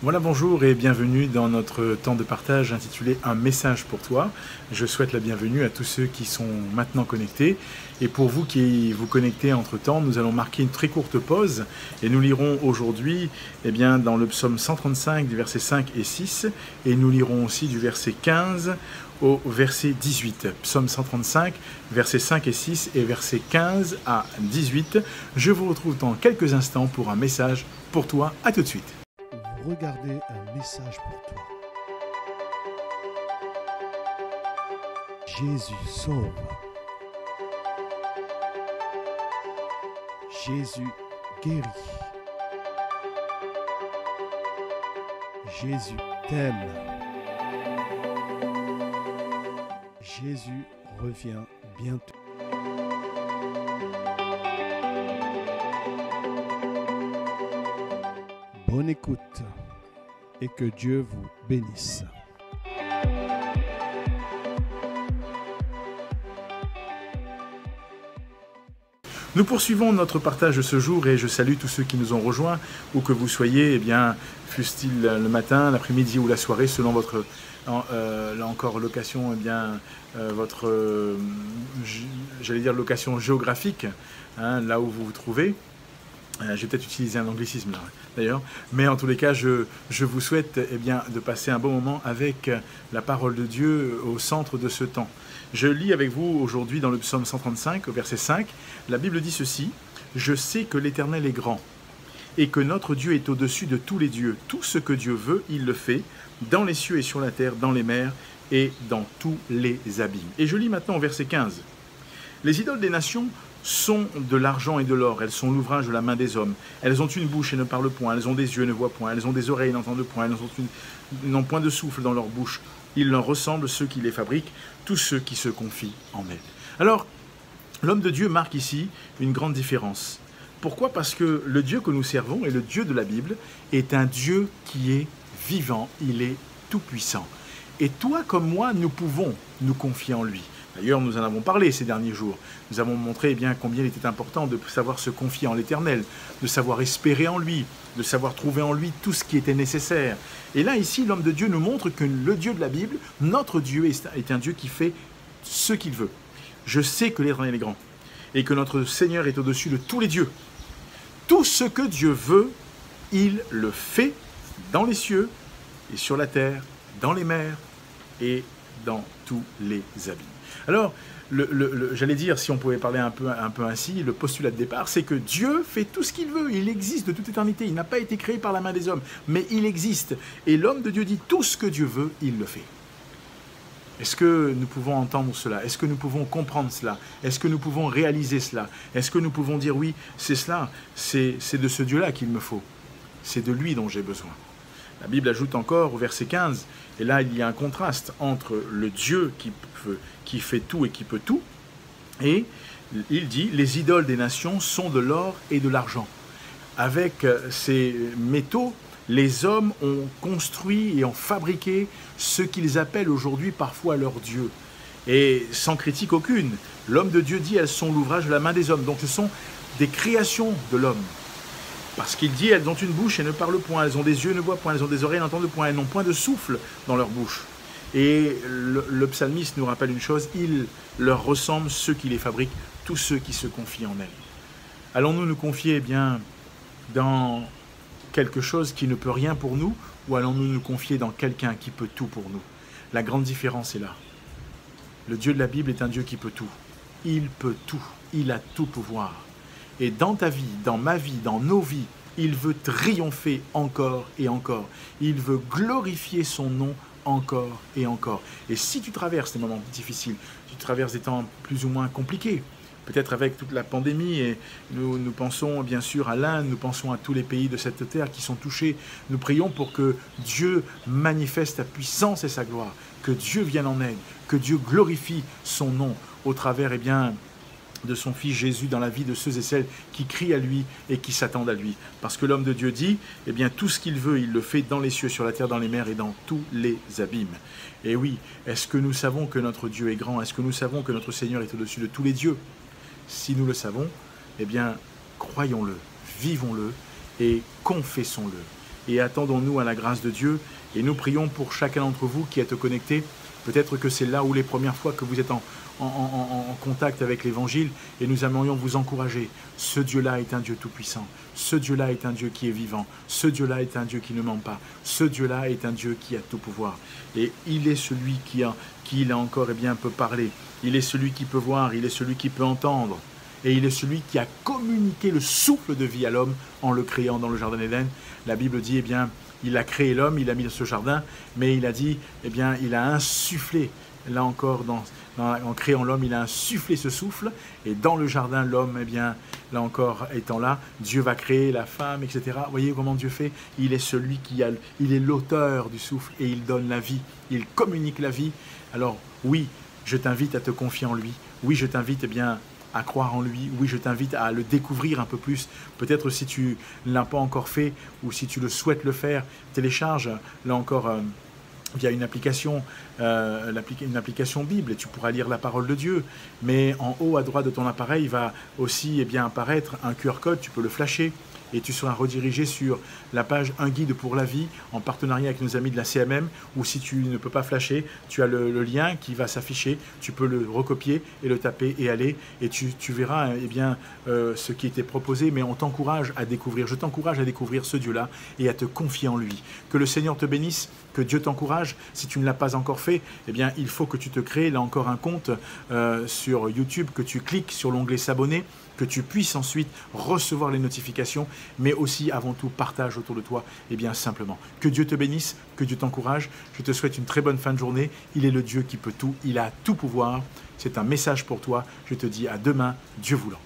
Voilà, bonjour et bienvenue dans notre temps de partage intitulé « Un message pour toi ». Je souhaite la bienvenue à tous ceux qui sont maintenant connectés. Et pour vous qui vous connectez entre-temps, nous allons marquer une très courte pause et nous lirons aujourd'hui dans le psaume 135 du verset 5 et 6 et nous lirons aussi du verset 15 au verset 18. Psaume 135, versets 5 et 6 et versets 15 à 18. Je vous retrouve dans quelques instants pour un message pour toi. À tout de suite. Vous regardez un message pour toi. Jésus sauve. Jésus guérit. Jésus t'aime. Jésus revient bientôt. Bonne écoute et que Dieu vous bénisse. Nous poursuivons notre partage de ce jour et je salue tous ceux qui nous ont rejoints, où que vous soyez, fût-il le matin, l'après-midi ou la soirée, selon votre, là encore, location, votre, j'allais dire location géographique, là où vous vous trouvez. Je vais peut-être utiliser un anglicisme là, d'ailleurs, mais en tous les cas, je vous souhaite de passer un bon moment avec la parole de Dieu au centre de ce temps. Je lis avec vous aujourd'hui dans le psaume 135, au verset 5, la Bible dit ceci: « Je sais que l'Éternel est grand et que notre Dieu est au-dessus de tous les dieux. Tout ce que Dieu veut, il le fait, dans les cieux et sur la terre, dans les mers et dans tous les abîmes. » Et je lis maintenant au verset 15. « Les idoles des nations sont de l'argent et de l'or, elles sont l'ouvrage de la main des hommes. Elles ont une bouche et ne parlent point, elles ont des yeux et ne voient point, elles ont des oreilles et n'entendent point, elles n'ont point de souffle dans leur bouche. Ils leur ressemblent ceux qui les fabriquent, tous ceux qui se confient en elles. » Alors, l'homme de Dieu marque ici une grande différence. Pourquoi? Parce que le Dieu que nous servons, et le Dieu de la Bible, est un Dieu qui est vivant, il est tout-puissant. Et toi comme moi, nous pouvons nous confier en lui. D'ailleurs, nous en avons parlé ces derniers jours. Nous avons montré combien il était important de savoir se confier en l'Éternel, de savoir espérer en lui, de savoir trouver en lui tout ce qui était nécessaire. Et là, ici, l'homme de Dieu nous montre que le Dieu de la Bible, notre Dieu, est un Dieu qui fait ce qu'il veut. Je sais que l'Éternel est grand et que notre Seigneur est au-dessus de tous les dieux. Tout ce que Dieu veut, il le fait dans les cieux et sur la terre, dans les mers et dans tous les abîmes. Alors, j'allais dire, si on pouvait parler un peu ainsi, le postulat de départ, c'est que Dieu fait tout ce qu'il veut. Il existe de toute éternité. Il n'a pas été créé par la main des hommes, mais il existe. Et l'homme de Dieu dit, tout ce que Dieu veut, il le fait. Est-ce que nous pouvons entendre cela? Est-ce que nous pouvons comprendre cela? Est-ce que nous pouvons réaliser cela? Est-ce que nous pouvons dire, oui, c'est cela, c'est de ce Dieu-là qu'il me faut. C'est de lui dont j'ai besoin. La Bible ajoute encore au verset 15, et là il y a un contraste entre le Dieu qui fait tout et qui peut tout, et il dit « Les idoles des nations sont de l'or et de l'argent ». Avec ces métaux, les hommes ont construit et ont fabriqué ce qu'ils appellent aujourd'hui parfois leur Dieu. Et sans critique aucune, l'homme de Dieu dit « Elles sont l'ouvrage de la main des hommes ». Donc ce sont des créations de l'homme. Parce qu'il dit, elles ont une bouche et ne parlent point, elles ont des yeux et ne voient point, elles ont des oreilles et n'entendent point, elles n'ont point de souffle dans leur bouche. Et le psalmiste nous rappelle une chose, il leur ressemble ceux qui les fabriquent, tous ceux qui se confient en elles. Allons-nous nous confier dans quelque chose qui ne peut rien pour nous, ou allons-nous nous confier dans quelqu'un qui peut tout pour nous? La grande différence est là. Le Dieu de la Bible est un Dieu qui peut tout. Il peut tout, il a tout pouvoir. Et dans ta vie, dans ma vie, dans nos vies, il veut triompher encore et encore. Il veut glorifier son nom encore et encore. Et si tu traverses des moments difficiles, tu traverses des temps plus ou moins compliqués, peut-être avec toute la pandémie, et nous pensons bien sûr à l'Inde, nous pensons à tous les pays de cette terre qui sont touchés. Nous prions pour que Dieu manifeste sa puissance et sa gloire, que Dieu vienne en aide, que Dieu glorifie son nom au travers, de son Fils Jésus dans la vie de ceux et celles qui crient à lui et qui s'attendent à lui. Parce que l'homme de Dieu dit, tout ce qu'il veut, il le fait dans les cieux, sur la terre, dans les mers et dans tous les abîmes. Et oui, est-ce que nous savons que notre Dieu est grand? Est-ce que nous savons que notre Seigneur est au-dessus de tous les dieux? Si nous le savons, croyons-le, vivons-le et confessons-le. et attendons-nous à la grâce de Dieu. Et nous prions pour chacun d'entre vous qui êtes connecté. Peut-être que c'est là où les premières fois que vous êtes en contact avec l'Évangile, et nous aimerions vous encourager. Ce Dieu-là est un Dieu tout-puissant. Ce Dieu-là est un Dieu qui est vivant. Ce Dieu-là est un Dieu qui ne ment pas. Ce Dieu-là est un Dieu qui a tout pouvoir. Et il est celui qui là encore, peut parler. Il est celui qui peut voir, il est celui qui peut entendre. Et il est celui qui a communiqué le souffle de vie à l'homme en le créant dans le jardin d'Éden. La Bible dit, il a créé l'homme, il a mis dans ce jardin, mais il a dit, il a insufflé, là encore, en créant l'homme, il a insufflé ce souffle, et dans le jardin, l'homme, là encore, étant là, Dieu va créer la femme, etc. Vous voyez comment Dieu fait? Il est celui il est l'auteur du souffle, et il donne la vie, il communique la vie. Alors, oui, je t'invite à te confier en lui, oui, je t'invite, à croire en lui, oui, je t'invite à le découvrir un peu plus. Peut-être si tu ne l'as pas encore fait ou si tu le souhaites le faire, télécharge, là encore, via une application Bible, et tu pourras lire la parole de Dieu. Mais en haut à droite de ton appareil va aussi apparaître un QR code, tu peux le flasher. Et tu seras redirigé sur la page Un guide pour la vie en partenariat avec nos amis de la CMM, ou si tu ne peux pas flasher, tu as le lien qui va s'afficher, tu peux le recopier et le taper et aller, et tu verras ce qui était proposé, mais on t'encourage à découvrir, je t'encourage à découvrir ce Dieu-là et à te confier en lui. Que le Seigneur te bénisse, que Dieu t'encourage. Si tu ne l'as pas encore fait, il faut que tu te crées là encore un compte sur YouTube, que tu cliques sur l'onglet s'abonner, que tu puisses ensuite recevoir les notifications, mais aussi avant tout partage autour de toi, simplement. Que Dieu te bénisse, que Dieu t'encourage. Je te souhaite une très bonne fin de journée. Il est le Dieu qui peut tout, il a tout pouvoir. C'est un message pour toi. Je te dis à demain, Dieu voulant.